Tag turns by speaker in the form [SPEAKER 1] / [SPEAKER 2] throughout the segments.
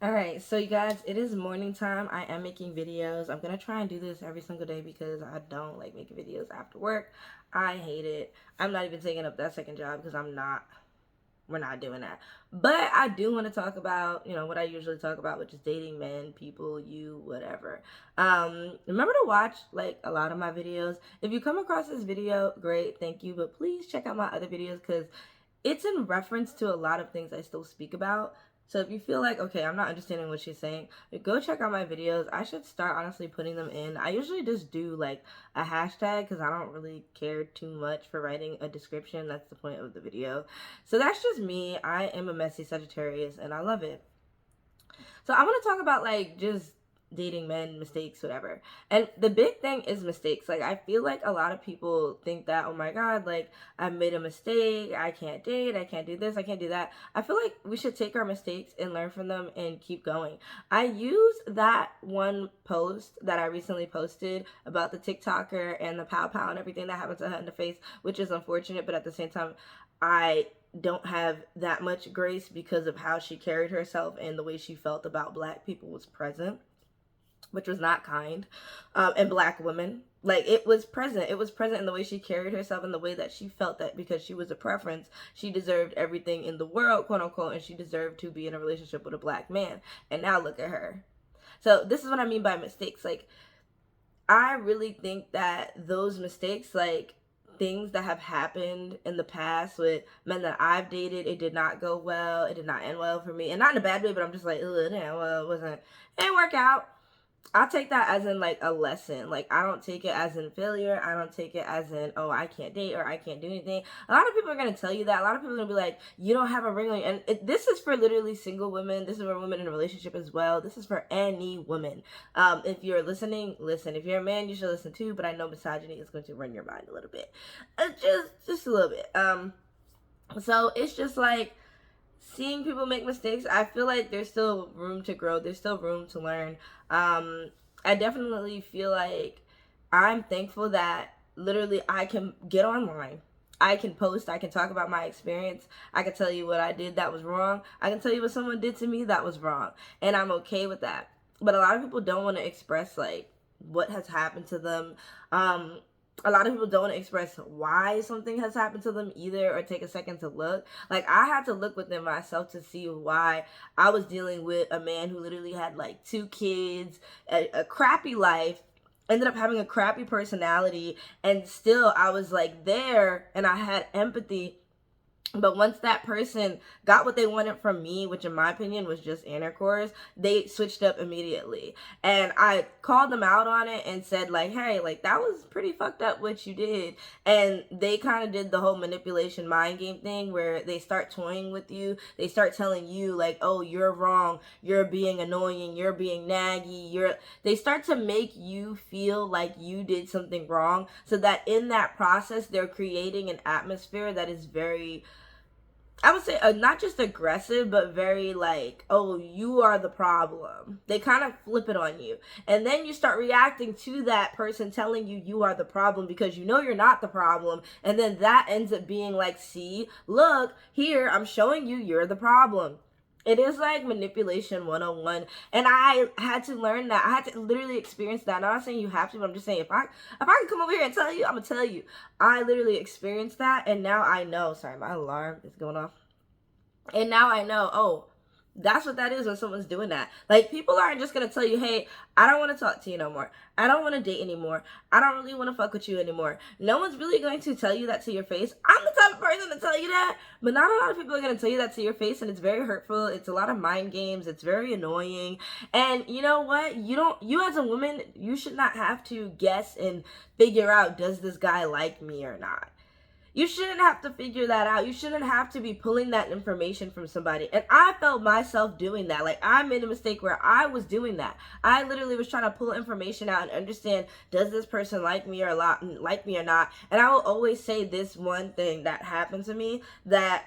[SPEAKER 1] All right, so you guys, it is morning time. I am making videos. I'm gonna try and do this every single day because I don't like making videos after work. I hate it. I'm not even taking up that second job because we're not doing that. But I do want to talk about, what I usually talk about, which is dating men, people, you, whatever. Remember to watch like a lot of my videos. If you come across this video, great, thank you. But please check out my other videos because it's in reference to a lot of things I still speak about. So if you feel like, okay, I'm not understanding what she's saying, go check out my videos. I should start honestly putting them in. I usually just do like a hashtag because I don't really care too much for writing a description. That's the point of the video. So that's just me. I am a messy Sagittarius and I love it. So I want to talk about like just dating men, mistakes, whatever. And the big thing is mistakes. Like I feel like a lot of people think that, oh my god, like I made a mistake, I can't date, I can't do this, I can't do that. I feel like we should take our mistakes and learn from them and keep going. I use that one post that I recently posted about the TikToker and the pow pow and everything that happened to her in the face, which is unfortunate, but at the same time, I don't have that much grace because of how she carried herself and the way she felt about black people was present, which was not kind, and black women. Like it was present in the way she carried herself, in the way that she felt that because she was a preference, she deserved everything in the world, quote unquote, and she deserved to be in a relationship with a black man. And now look at her. So this is what I mean by mistakes. Like I really think that those mistakes, like things that have happened in the past with men that I've dated, it did not go well. It did not end well for me. And not in a bad way, but I'm just like, ugh, damn, well, it didn't work out. I take that as in like a lesson. Like I don't take it as in failure. I don't take it as in, oh, I can't date or I can't do anything. A lot of people are gonna tell you that. A lot of people are gonna be like, you don't have a ring on you. And this is for literally single women. This is for women in a relationship as well. This is for any woman. If you're listening, listen. If you're a man, you should listen too. But I know misogyny is going to run your mind a little bit, just a little bit. So it's just like seeing people make mistakes. I feel like there's still room to grow. There's still room to learn. I definitely feel like I'm thankful that literally I can get online. I can post, I can talk about my experience. I can tell you what I did that was wrong. I can tell you what someone did to me that was wrong. And I'm okay with that. But a lot of people don't want to express like what has happened to them. A lot of people don't want to express why something has happened to them either, or take a second to look. Like I had to look within myself to see why I was dealing with a man who literally had like 2 kids, a crappy life, ended up having a crappy personality, and still I was like there and I had empathy. But once that person got what they wanted from me, which in my opinion was just intercourse, they switched up immediately. And I called them out on it and said like, hey, like that was pretty fucked up what you did. And they kind of did the whole manipulation mind game thing where they start toying with you. They start telling you like, oh, you're wrong. You're being annoying. You're being naggy. They start to make you feel like you did something wrong, so that in that process, they're creating an atmosphere that is very, I would say, not just aggressive, but very like, oh, you are the problem. They kind of flip it on you. And then you start reacting to that person telling you you are the problem because you know you're not the problem. And then that ends up being like, see, look, here, I'm showing you you're the problem. It is like manipulation 101. And I had to learn that. I had to literally experience that. I'm not saying you have to, but I'm just saying if I can come over here and tell you, I'm gonna tell you. I literally experienced that, and now I know. Sorry, my alarm is going off. And now I know, oh, that's what that is when someone's doing that. Like, people aren't just gonna tell you, hey, I don't wanna talk to you no more. I don't wanna date anymore. I don't really wanna fuck with you anymore. No one's really going to tell you that to your face. I'm the type of person to tell you that, but not a lot of people are gonna tell you that to your face, and it's very hurtful. It's a lot of mind games. It's very annoying. And you know what? You as a woman, you should not have to guess and figure out, does this guy like me or not? You shouldn't have to figure that out. You shouldn't have to be pulling that information from somebody. And I felt myself doing that. Like, I made a mistake where I was doing that. I literally was trying to pull information out and understand, does this person like me or not? And I will always say this one thing that happened to me that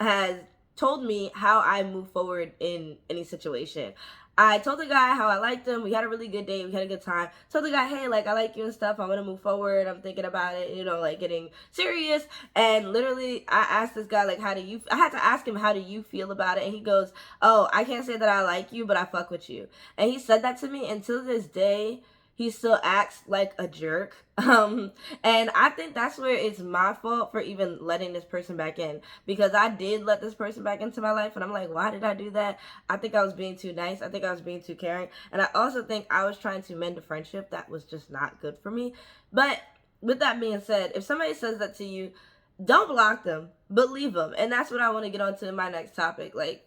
[SPEAKER 1] has told me how I move forward in any situation. I told the guy how I liked him. We had a really good day. We had a good time. Told the guy, hey, like, I like you and stuff. I want to move forward. I'm thinking about it, you know, like getting serious. And literally, I asked this guy, like, I had to ask him, how do you feel about it? And he goes, oh, I can't say that I like you, but I fuck with you. And he said that to me. And to this day, he still acts like a jerk. And I think that's where it's my fault for even letting this person back in, because I did let this person back into my life, and I'm like, why did I do that? I think I was being too nice. I think I was being too caring. And I also think I was trying to mend a friendship that was just not good for me. But with that being said, if somebody says that to you, don't block them, but leave them. And that's what I want to get on to in my next topic. Like,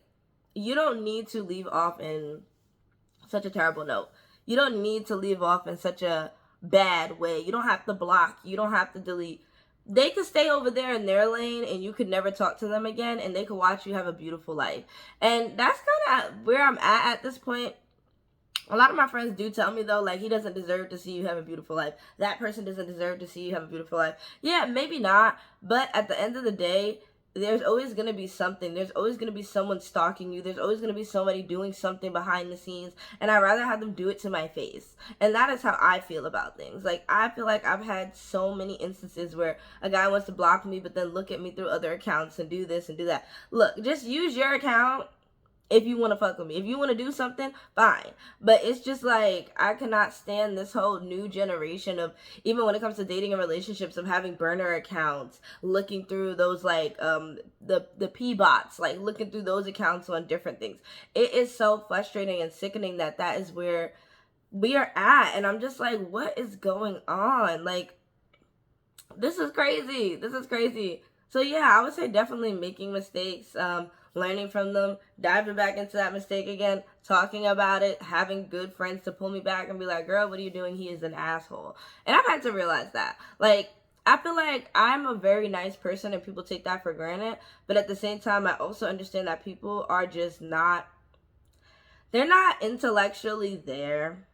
[SPEAKER 1] you don't need to leave off in such a terrible note. You don't need to leave off in such a bad way. You don't have to block. You don't have to delete. They could stay over there in their lane and you could never talk to them again, and they could watch you have a beautiful life. And that's kind of where I'm at this point. A lot of my friends do tell me, though, like, he doesn't deserve to see you have a beautiful life. That person doesn't deserve to see you have a beautiful life. Yeah, maybe not. But at the end of the day, there's always going to be something. There's always going to be someone stalking you. There's always going to be somebody doing something behind the scenes. And I'd rather have them do it to my face. And that is how I feel about things. Like, I feel like I've had so many instances where a guy wants to block me, but then look at me through other accounts and do this and do that. Look, just use your account if you want to fuck with me. If you want to do something, fine. But it's just like, I cannot stand this whole new generation of, even when it comes to dating and relationships, of having burner accounts, looking through those, like, the P-bots, like, looking through those accounts on different things. It is so frustrating and sickening that that is where we are at. And I'm just like, what is going on? Like, this is crazy. This is crazy. So yeah, I would say definitely making mistakes, learning from them, diving back into that mistake again, talking about it, having good friends to pull me back and be like, girl, what are you doing? He is an asshole. And I've had to realize that. Like, I feel like I'm a very nice person and people take that for granted. But at the same time, I also understand that people are just not, they're not intellectually there.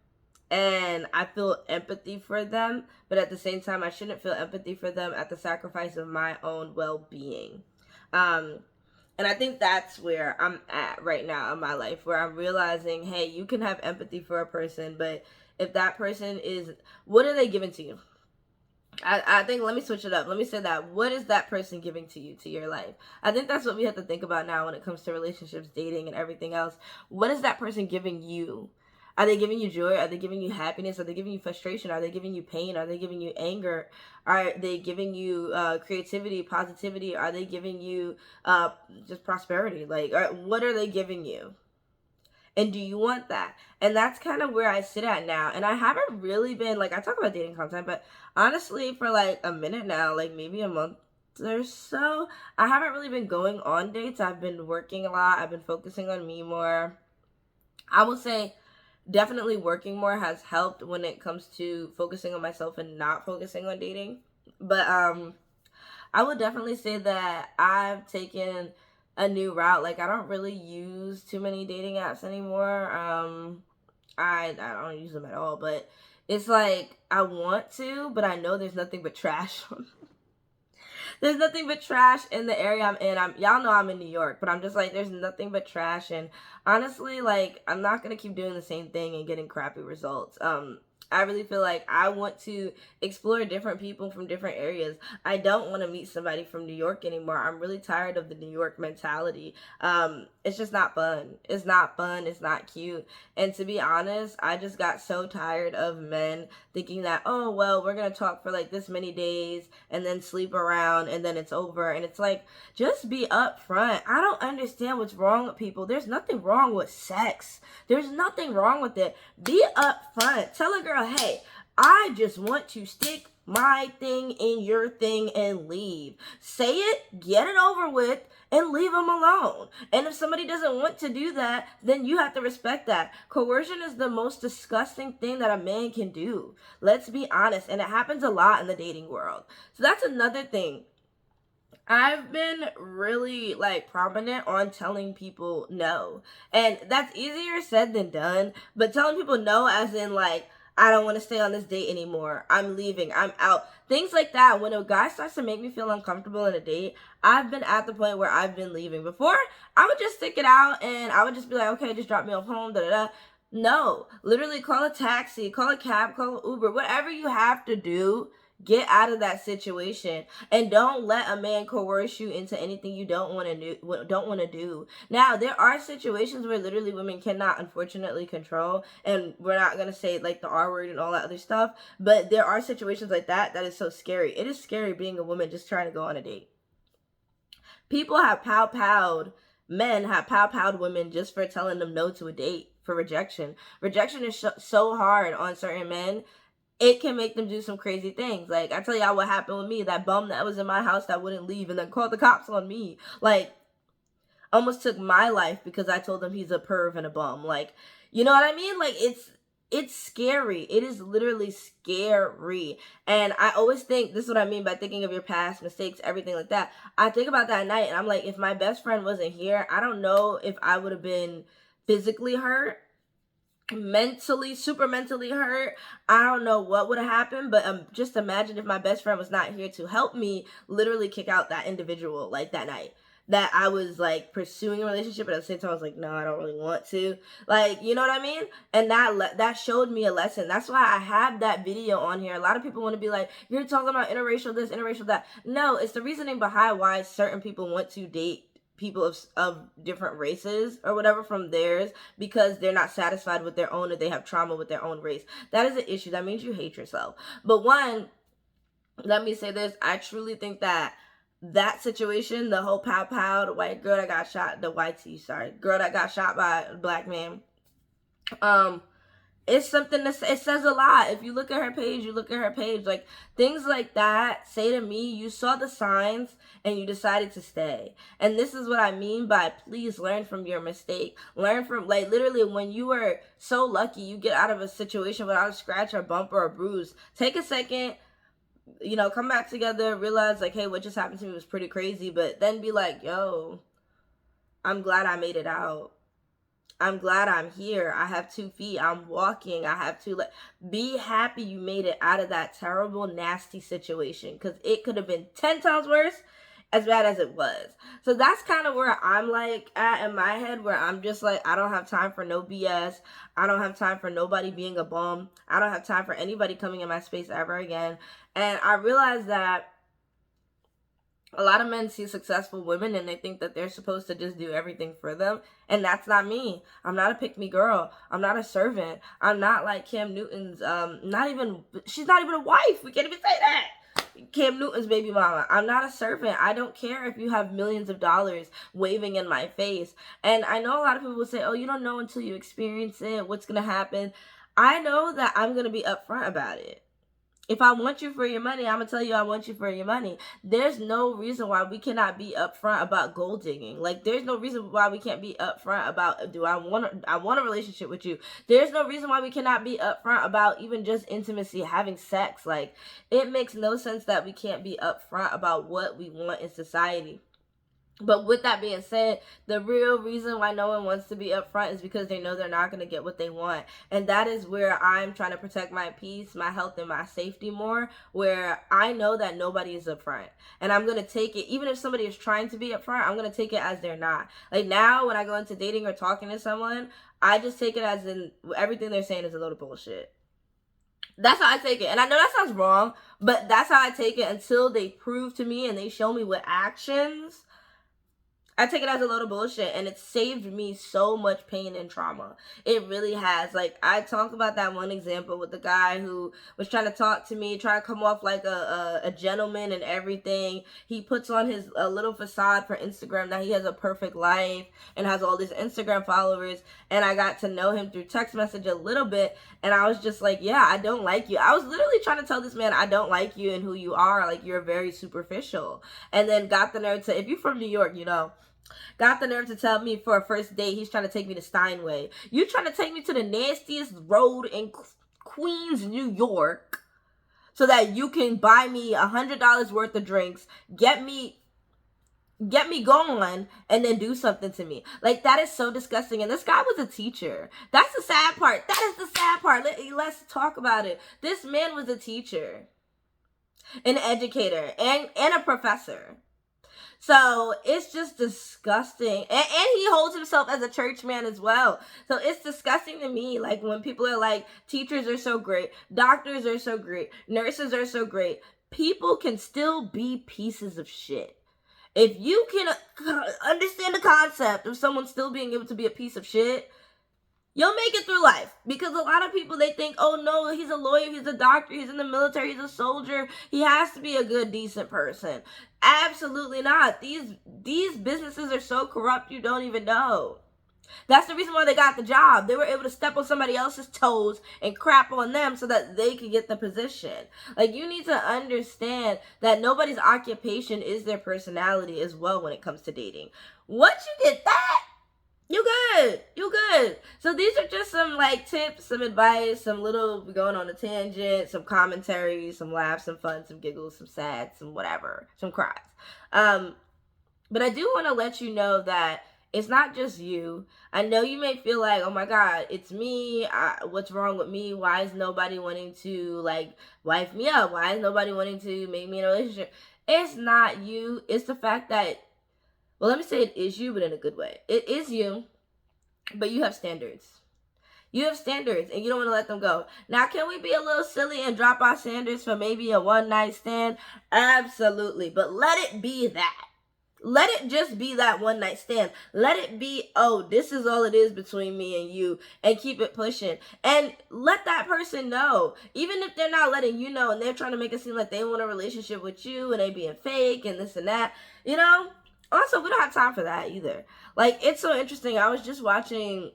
[SPEAKER 1] And I feel empathy for them, but at the same time, I shouldn't feel empathy for them at the sacrifice of my own well-being. And I think that's where I'm at right now in my life, where I'm realizing, hey, you can have empathy for a person, but if that person is, what are they giving to you? I think, let me switch it up. Let me say that. What is that person giving to you, to your life? I think that's what we have to think about now when it comes to relationships, dating, and everything else. What is that person giving you? Are they giving you joy? Are they giving you happiness? Are they giving you frustration? Are they giving you pain? Are they giving you anger? Are they giving you creativity, positivity? Are they giving you just prosperity? Like, what are they giving you? And do you want that? And that's kind of where I sit at now. And I haven't really been, like, I talk about dating content, but honestly, for like a minute now, like maybe a month or so, I haven't really been going on dates. I've been working a lot. I've been focusing on me more. I will say, definitely working more has helped when it comes to focusing on myself and not focusing on dating. But I would definitely say that I've taken a new route. Like, I don't really use too many dating apps anymore. I don't use them at all, but it's like I want to, but I know there's nothing but trash. There's nothing but trash in the area I'm in. Y'all know I'm in New York, but I'm just like, there's nothing but trash. And honestly, like, I'm not gonna keep doing the same thing and getting crappy results. I really feel like I want to explore different people from different areas. I don't want to meet somebody from New York anymore. I'm really tired of the New York mentality. It's just not fun. It's not fun. It's not cute. And to be honest, I just got so tired of men thinking that, oh, well, we're going to talk for like this many days and then sleep around and then it's over. And it's like, just be upfront. I don't understand what's wrong with people. There's nothing wrong with sex. There's nothing wrong with it. Be upfront. Tell a girl, hey, I just want to stick my thing in your thing and leave. Say it, get it over with, and leave them alone. And if somebody doesn't want to do that, then you have to respect that. Coercion is the most disgusting thing that a man can do. Let's be honest. And it happens a lot in the dating world. So that's another thing. I've been really like prominent on telling people no. And that's easier said than done. But telling people no as in like, I don't want to stay on this date anymore. I'm leaving. I'm out. Things like that. When a guy starts to make me feel uncomfortable in a date, I've been at the point where I've been leaving. Before, I would just stick it out and I would just be like, okay, just drop me off home, da da da. No, literally call a taxi, call a cab, call an Uber, whatever you have to do. Get out of that situation and don't let a man coerce you into anything you don't want to do. Now, there are situations where literally women cannot unfortunately control, and we're not going to say like the R word and all that other stuff, but there are situations like that is so scary. It is scary being a woman just trying to go on a date. People have men have pow-powed women just for telling them no to a date, for rejection. Rejection is so hard on certain men. It can make them do some crazy things. Like, I tell y'all what happened with me. That bum that was in my house that wouldn't leave and then called the cops on me. Like, almost took my life because I told him he's a perv and a bum. Like, you know what I mean? Like, it's scary. It is literally scary. And I always think, this is what I mean by thinking of your past mistakes, everything like that. I think about that night and I'm like, if my best friend wasn't here, I don't know if I would have been physically hurt, super mentally hurt. I don't know what would have happened, but just imagine if my best friend was not here to help me literally kick out that individual, like that night that I was like pursuing a relationship, but at the same time I was like, no, I don't really want to, like, you know what I mean? And that showed me a lesson. That's why I have that video on here. A lot of people want to be like, you're talking about interracial this, interracial that. No, it's the reasoning behind why certain people want to date people of different races or whatever from theirs, because they're not satisfied with their own, or they have trauma with their own race. That is an issue. That means you hate yourself. But one, let me say this, I truly think that situation, the whole pow, the white girl that got shot, girl that got shot by a black man, it's something that it says a lot. If you look at her page, like, things like that say to me, you saw the signs and you decided to stay. And this is what I mean by, please learn from your mistake. Learn from, like, literally when you were so lucky you get out of a situation without a scratch or bump or a bruise, take a second, you know, come back together, realize like, hey, what just happened to me was pretty crazy, but then be like, yo, I'm glad I made it out. I'm glad I'm here. I have 2 feet. I'm walking. I have 2 legs. Be happy you made it out of that terrible, nasty situation, because it could have been 10 times worse, as bad as it was. So that's kind of where I'm like at in my head, where I'm just like, I don't have time for no BS. I don't have time for nobody being a bum. I don't have time for anybody coming in my space ever again. And I realized that a lot of men see successful women and they think that they're supposed to just do everything for them. And that's not me. I'm not a pick-me girl. I'm not a servant. I'm not like Cam Newton's, she's not even a wife. We can't even say that. Cam Newton's baby mama. I'm not a servant. I don't care if you have millions of dollars waving in my face. And I know a lot of people will say, oh, you don't know until you experience it, what's going to happen. I know that I'm going to be upfront about it. If I want you for your money, I'm going to tell you I want you for your money. There's no reason why we cannot be upfront about gold digging. Like, there's no reason why we can't be upfront about, I want a relationship with you. There's no reason why we cannot be upfront about even just intimacy, having sex. Like, it makes no sense that we can't be upfront about what we want in society. But with that being said, the real reason why no one wants to be upfront is because they know they're not going to get what they want. And that is where I'm trying to protect my peace, my health, and my safety more, where I know that nobody is upfront. And I'm going to take it, even if somebody is trying to be upfront, I'm going to take it as they're not. Like, now when I go into dating or talking to someone, I just take it as in everything they're saying is a load of bullshit. That's how I take it. And I know that sounds wrong, but that's how I take it until they prove to me and they show me with actions. I take it as a load of bullshit, and it's saved me so much pain and trauma. It really has. Like, I talk about that one example with the guy who was trying to talk to me, trying to come off like a gentleman and everything. He puts on his little facade for Instagram that he has a perfect life and has all these Instagram followers, and I got to know him through text message a little bit, and I was just like, yeah, I don't like you. I was literally trying to tell this man I don't like you and who you are. Like, you're very superficial. And then got the nerve to, if you're from New York, you know, got the nerve to tell me for a first date he's trying to take me to Steinway. You trying to take me to the nastiest road in Queens, New York, so that you can buy me $100 worth of drinks, get me get me going and then do something to me. Like, that is so disgusting. And this guy was a teacher. That's the sad part. That is the sad part. Let's talk about it. This man was a teacher, an educator, and a professor. So it's just disgusting. And he holds himself as a church man as well. So it's disgusting to me, like, when people are like, teachers are so great, doctors are so great, nurses are so great. People can still be pieces of shit. If you can understand the concept of someone still being able to be a piece of shit, you'll make it through life. Because a lot of people, they think, oh no, he's a lawyer, he's a doctor, he's in the military, he's a soldier, he has to be a good, decent person. Absolutely not. These businesses are so corrupt you don't even know. That's the reason why they got the job. They were able to step on somebody else's toes and crap on them so that they could get the position. Like, you need to understand that nobody's occupation is their personality as well when it comes to dating. Once you get that, you good. You good. So these are just some like tips, some advice, some little going on a tangent, some commentary, some laughs, some fun, some giggles, some sad, some whatever, some cries. But I do want to let you know that it's not just you. I know you may feel like, oh my God, it's me. What's wrong with me? Why is nobody wanting to like wife me up? Why is nobody wanting to make me in a relationship? It's not you. It's the fact that, well, let me say it is you, but in a good way. It is you, but you have standards. You have standards, and you don't want to let them go. Now, can we be a little silly and drop our standards for maybe a one-night stand? Absolutely, but let it be that. Let it just be that one night stand. Let it be, oh, this is all it is between me and you, and keep it pushing. And let that person know, even if they're not letting you know and they're trying to make it seem like they want a relationship with you and they being fake and this and that, you know? Also, we don't have time for that either. Like, it's so interesting. I was just watching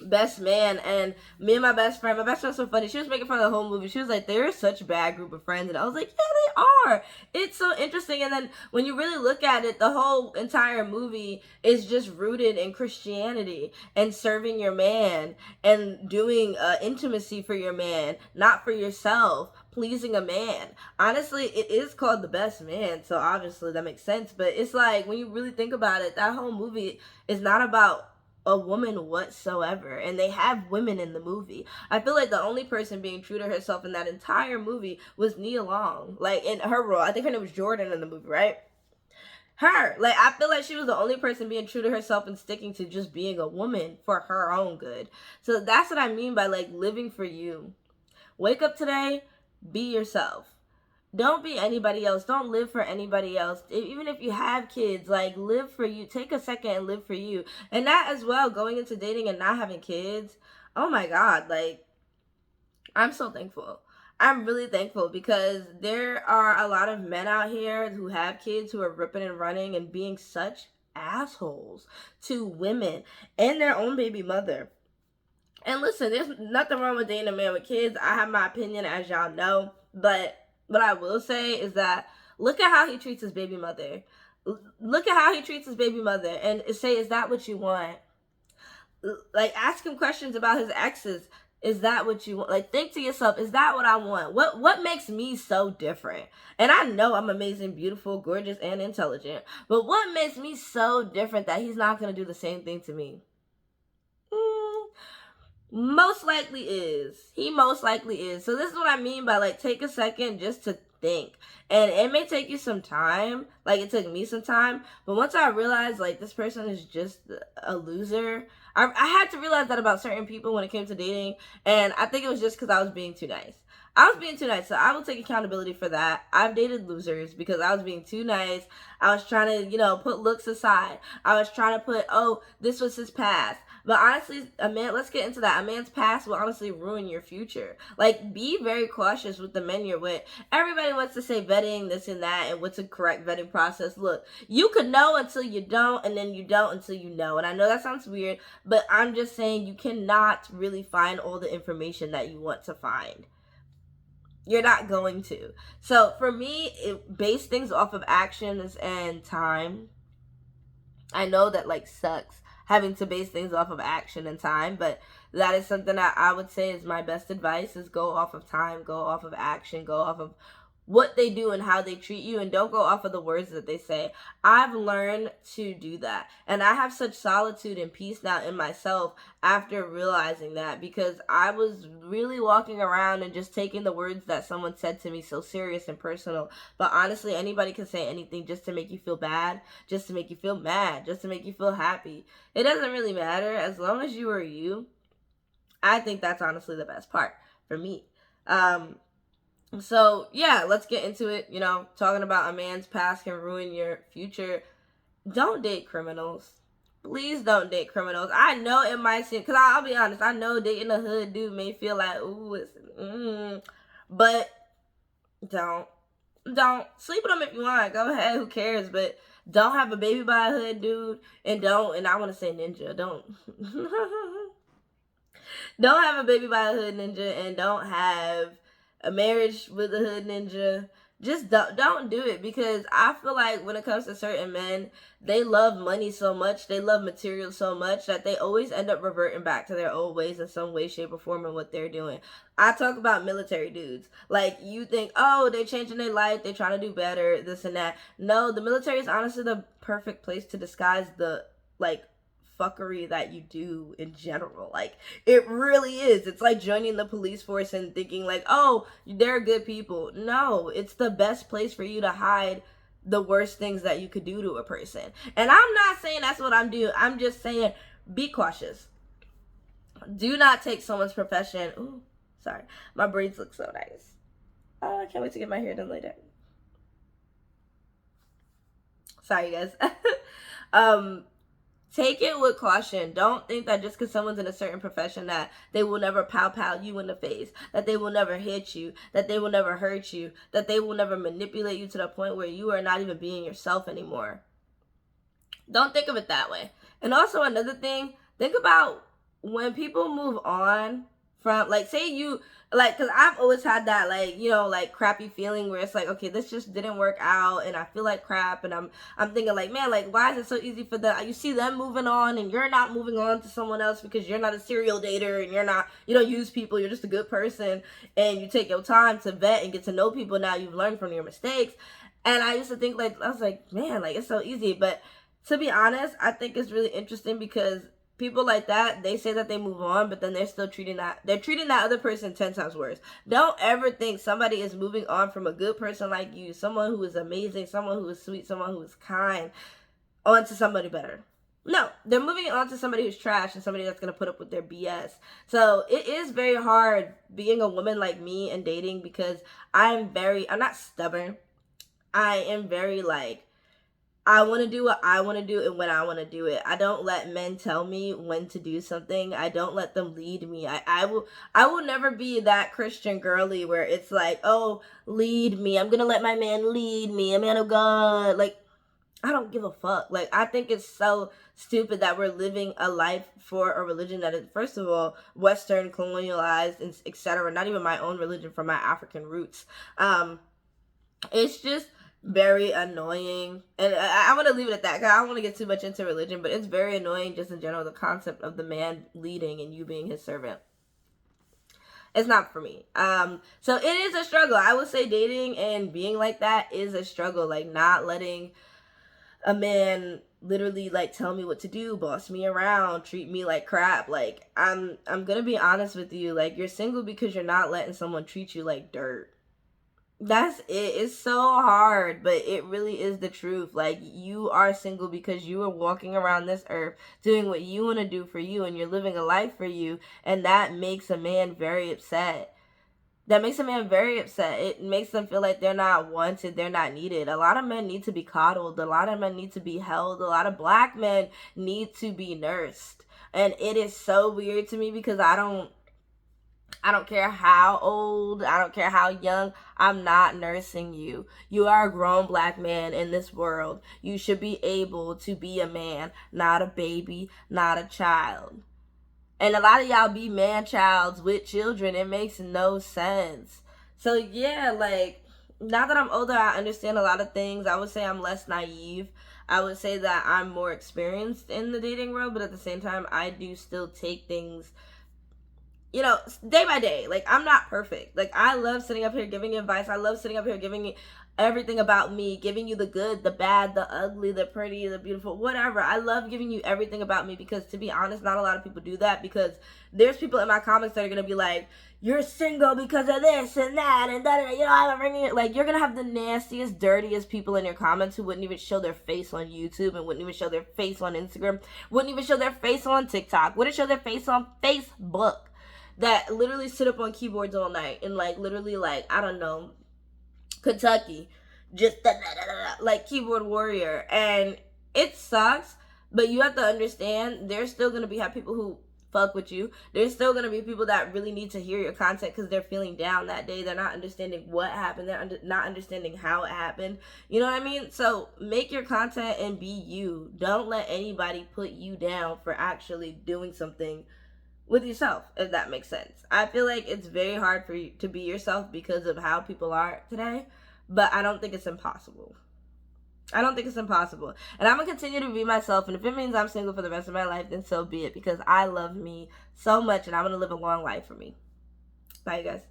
[SPEAKER 1] Best Man, and me and my best friend's so funny. She was making fun of the whole movie. She was like, they're such a bad group of friends. And I was like, yeah, they are. It's so interesting. And then when you really look at it, the whole entire movie is just rooted in Christianity and serving your man and doing intimacy for your man, not for yourself, pleasing a man. Honestly, it is called The Best Man, so obviously that makes sense. But it's like, when you really think about it, that whole movie is not about a woman whatsoever, and they have women in the movie. I feel like the only person being true to herself in that entire movie was Nia Long, like in her role. I think her name was Jordan in the movie, right? Her, like, I feel like she was the only person being true to herself and sticking to just being a woman for her own good. So that's what I mean by like living for you. Wake up today, be yourself. Don't be anybody else. Don't live for anybody else. Even if you have kids, like, live for you. Take a second and live for you. And that as well, going into dating and not having kids. Oh my God, like, I'm so thankful. I'm really thankful because there are a lot of men out here who have kids who are ripping and running and being such assholes to women and their own baby mother. And listen, there's nothing wrong with dating a man with kids. I have my opinion, as y'all know, but what I will say is that look at how he treats his baby mother. Look at how he treats his baby mother and say, is that what you want? Like, ask him questions about his exes. Is that what you want? Like, think to yourself, is that what I want? What makes me so different? And I know I'm amazing, beautiful, gorgeous, and intelligent. But what makes me so different that he's not going to do the same thing to me? Most likely is. He most likely is. So this is what I mean by like, take a second just to think. And it may take you some time. Like, it took me some time. But once I realized like this person is just a loser, I had to realize that about certain people when it came to dating. And I think it was just because I was being too nice. I was being too nice, so I will take accountability for that. I've dated losers because I was being too nice. I was trying to, put looks aside. I was trying to put, oh, this was his past. But honestly, let's get into that. A man's past will honestly ruin your future. Like, be very cautious with the men you're with. Everybody wants to say vetting, this and that, and what's a correct vetting process. Look, you could know until you don't, and then you don't until you know. And I know that sounds weird, but I'm just saying you cannot really find all the information that you want to find. You're not going to. So for me, it base things off of actions and time. I know that like sucks having to base things off of action and time, but that is something that I would say is my best advice, is go off of time, go off of action, go off of what they do and how they treat you, and don't go off of the words that they say. I've learned to do that, and I have such solitude and peace now in myself after realizing that, because I was really walking around and just taking the words that someone said to me so serious and personal. But honestly, anybody can say anything just to make you feel bad, just to make you feel mad, just to make you feel happy. It doesn't really matter as long as you are you. I think that's honestly the best part for me. So yeah, let's get into it. You know, talking about a man's past can ruin your future. Don't date criminals. Please don't date criminals. I know it might seem, because I'll be honest, I know dating a hood dude may feel like, ooh, but don't. Sleep with them if you want. Go ahead, who cares? But don't have a baby by a hood dude, and I want to say ninja. Don't. Don't have a baby by a hood ninja, and don't have a marriage with a hood ninja. Just don't do it, because I feel like when it comes to certain men, they love money so much, they love material so much, that they always end up reverting back to their old ways in some way, shape, or form in what they're doing. I talk about military dudes. Like, you think, oh, they're changing their life, they're trying to do better, this and that. No, the military is honestly the perfect place to disguise the, like, fuckery that you do in general. Like, it really is. It's like joining the police force and thinking like, oh, they're good people. No, it's the best place for you to hide the worst things that you could do to a person. And I'm not saying that's what I'm doing. I'm just saying, be cautious. Do not take someone's profession. Ooh, sorry, my braids look so nice. Oh, I can't wait to get my hair done later. Sorry, guys. Take it with caution. Don't think that just because someone's in a certain profession that they will never pow you in the face, that they will never hit you, that they will never hurt you, that they will never manipulate you to the point where you are not even being yourself anymore. Don't think of it that way. And also another thing, think about when people move on from, like, say you, like, because I've always had that, like, you know, like, crappy feeling where it's like, okay, this just didn't work out and I feel like crap, and I'm thinking like, man, like, why is it so easy for them? You see them moving on and you're not moving on to someone else because you're not a serial dater and you don't use people, you're just a good person, and you take your time to vet and get to know people. Now you've learned from your mistakes. And I used to think, like, I was like, man, like, it's so easy. But to be honest, I think it's really interesting because people like that, they say that they move on, but then they're still treating that other person 10 times worse. Don't ever think somebody is moving on from a good person like you, someone who is amazing, someone who is sweet, someone who is kind, onto somebody better. No, they're moving on to somebody who's trash and somebody that's going to put up with their BS. So it is very hard being a woman like me and dating, because I'm not stubborn. I am very, like, I want to do what I want to do and when I want to do it. I don't let men tell me when to do something. I don't let them lead me. I will never be that Christian girly where it's like, oh, lead me. I'm going to let my man lead me. A man of God. Like, I don't give a fuck. Like, I think it's so stupid that we're living a life for a religion that is, first of all, Western, colonialized, and etc. Not even my own religion from my African roots. It's just very annoying, and I want to leave it at that because I don't want to get too much into religion, but it's very annoying just in general, the concept of the man leading and you being his servant. It's not for me. So it is a struggle. I would say dating and being like that is a struggle. Like, not letting a man literally, like, tell me what to do, boss me around, treat me like crap. Like, I'm gonna be honest with you. Like, you're single because you're not letting someone treat you like dirt. That's it. It's so hard, but it really is the truth. Like, you are single because you are walking around this earth doing what you want to do for you, and you're living a life for you, and that makes a man very upset. It makes them feel like they're not wanted, they're not needed. A lot of men need to be coddled. A lot of men need to be held. A lot of black men need to be nursed. And it is so weird to me because I don't care how old, I don't care how young, I'm not nursing you. You are a grown black man in this world. You should be able to be a man, not a baby, not a child. And a lot of y'all be man-childs with children. It makes no sense. So yeah, like, now that I'm older, I understand a lot of things. I would say I'm less naive. I would say that I'm more experienced in the dating world, but at the same time, I do still take things you know, day by day. Like, I'm not perfect. Like, I love sitting up here giving advice. I love sitting up here giving everything about me, giving you the good, the bad, the ugly, the pretty, the beautiful, whatever. I love giving you everything about me because, to be honest, not a lot of people do that, because there's people in my comments that are going to be like, you're single because of this and that and that, you know, I'm bringing it. Like, you're going to have the nastiest, dirtiest people in your comments who wouldn't even show their face on YouTube and wouldn't even show their face on Instagram, wouldn't even show their face on TikTok, wouldn't show their face on Facebook, that literally sit up on keyboards all night and, like, literally, like, I don't know, Kentucky, just like keyboard warrior. And it sucks, but you have to understand there's still going to have people who fuck with you. There's still going to be people that really need to hear your content because they're feeling down that day. They're not understanding what happened. They're not understanding how it happened. You know what I mean? So make your content and be you. Don't let anybody put you down for actually doing something with yourself, if that makes sense. I feel like it's very hard for you to be yourself because of how people are today, but I don't think it's impossible. I don't think it's impossible. And I'm going to continue to be myself, and if it means I'm single for the rest of my life, then so be it, because I love me so much, and I'm going to live a long life for me. Bye, you guys.